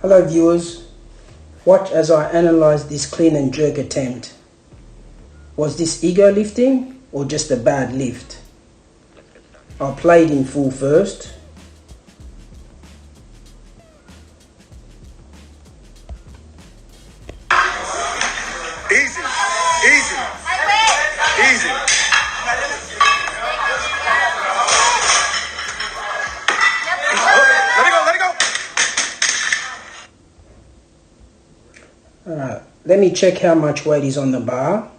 Hello viewers, watch as I analyze this clean and jerk attempt. Was this ego lifting or just a bad lift? I'll play it in full first. Easy, easy, easy. Let it go, let it go. Alright, let me check how much weight is on the bar.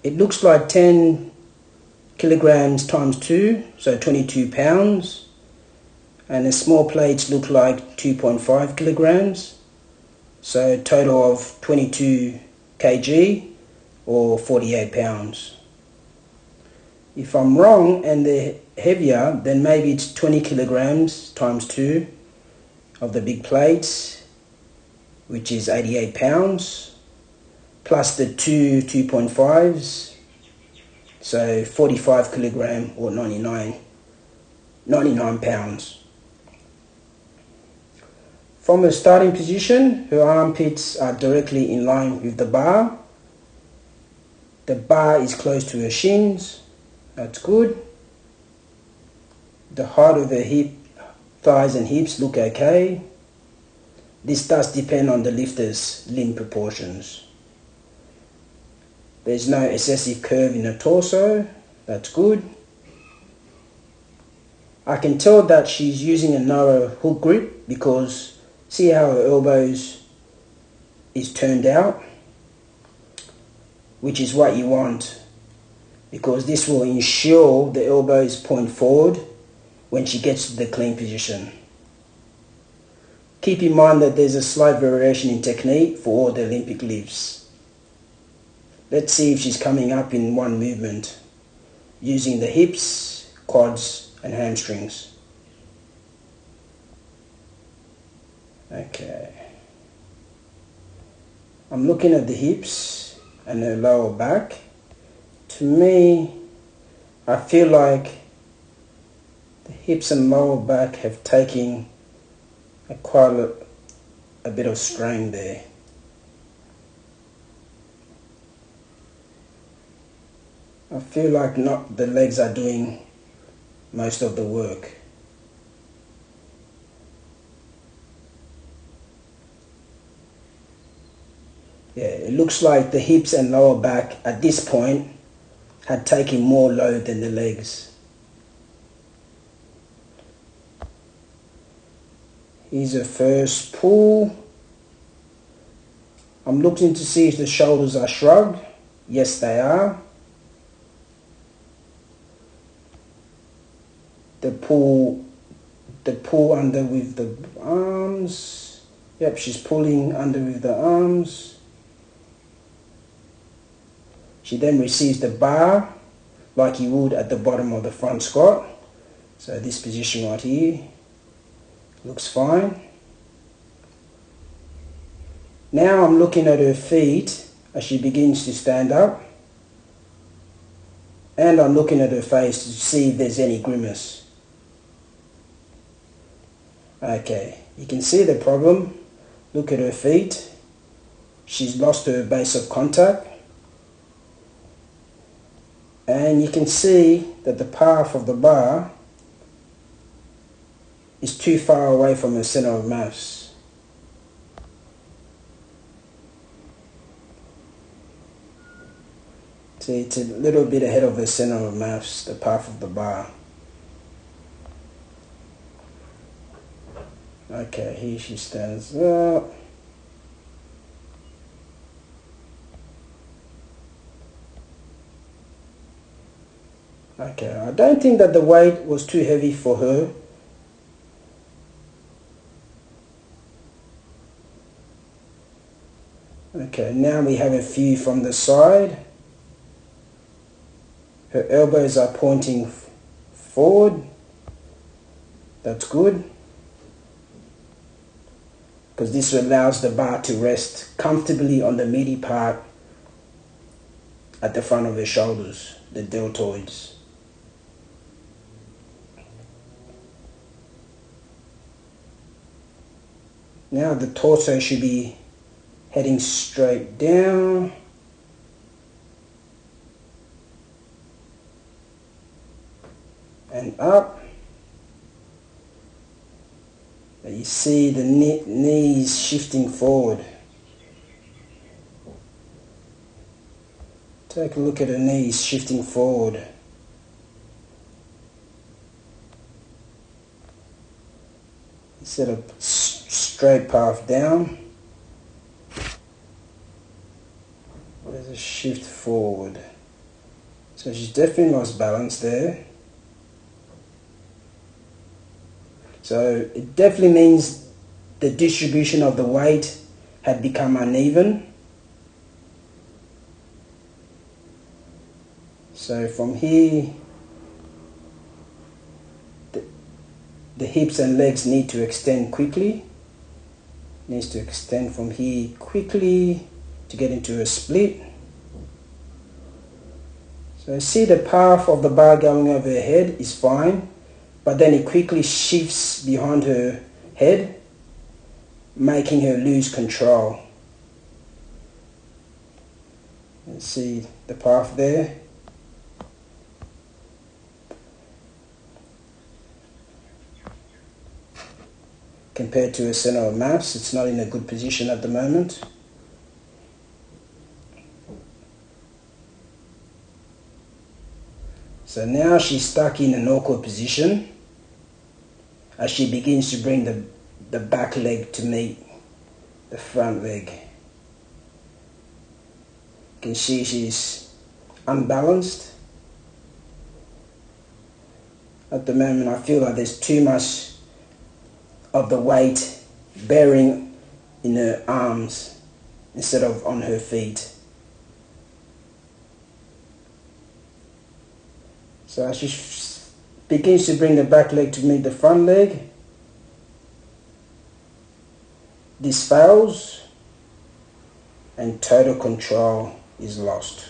It looks like 10 kilograms times 2, so 22 pounds. And the small plates look like 2.5 kilograms. So a total of 22 kg or 48 pounds. If I'm wrong and they're heavier, then maybe it's 20 kilograms times 2 of the big plates, which is 88 pounds, plus the two 2.5s, so 45 kilogram or 99 pounds. From a starting position, her armpits are directly in line with the bar. The bar is close to her shins. That's good. The height of her thighs and hips look okay. This does depend on the lifter's limb proportions. There's no excessive curve in the torso. That's good. I can tell that she's using a narrow hook grip because see how her elbows is turned out, which is what you want, because this will ensure the elbows point forward when she gets to the clean position. Keep in mind that there's a slight variation in technique for all the Olympic lifts. Let's see if she's coming up in one movement, using the hips, quads and hamstrings. Okay. I'm looking at the hips and the lower back. To me, I feel like the hips and lower back have taken quite a bit of strain there. I feel like not the legs are doing most of the work. Yeah, it looks like the hips and lower back at this point had taken more load than the legs. Here's her first pull. I'm looking to see if the shoulders are shrugged. Yes, they are. The pull under with the arms. Yep, she's pulling under with the arms. She then receives the bar like you would at the bottom of the front squat. So this position right here looks fine. Now I'm looking at her feet as she begins to stand up. And I'm looking at her face to see if there's any grimace. Okay, you can see the problem. Look at her feet. She's lost her base of contact. And you can see that the path of the bar is too far away from her center of mass. See, it's a little bit ahead of her center of mass, the path of the bar. Okay, here she stands up. Okay, I don't think that the weight was too heavy for her. Okay, now we have a view from the side. Her elbows are pointing forward. That's good, because this allows the bar to rest comfortably on the meaty part at the front of her shoulders, the deltoids. Now the torso should be heading straight down. And up. You see the knees shifting forward. Take a look at the knees shifting forward. Instead of straight path down, there's a shift forward. So she's definitely lost balance there. So it definitely means the distribution of the weight had become uneven. So from here, the hips and legs need to extend quickly. Needs to extend from here quickly to get into a split. So see the path of the bar going over her head is fine, but then it quickly shifts behind her head, making her lose control. Let's see the path there. Compared to a center of mass, it's not in a good position at the moment. So now she's stuck in an awkward position as she begins to bring the back leg to meet the front leg. You can see she's unbalanced. At the moment I feel like there's too much of the weight bearing in her arms instead of on her feet. So as she begins to bring the back leg to meet the front leg, this fails and total control is lost.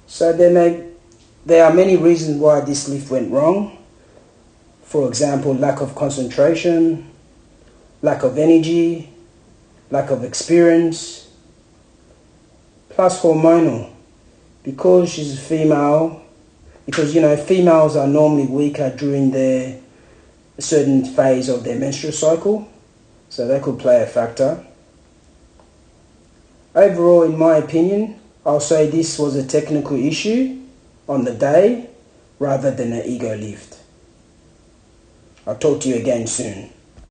So there are many reasons why this lift went wrong. For example, lack of concentration, lack of energy, lack of experience, plus hormonal. Because she's a female, because females are normally weaker during a certain phase of their menstrual cycle, so that could play a factor. Overall, in my opinion, I'll say this was a technical issue on the day rather than an ego lift. I'll talk to you again soon.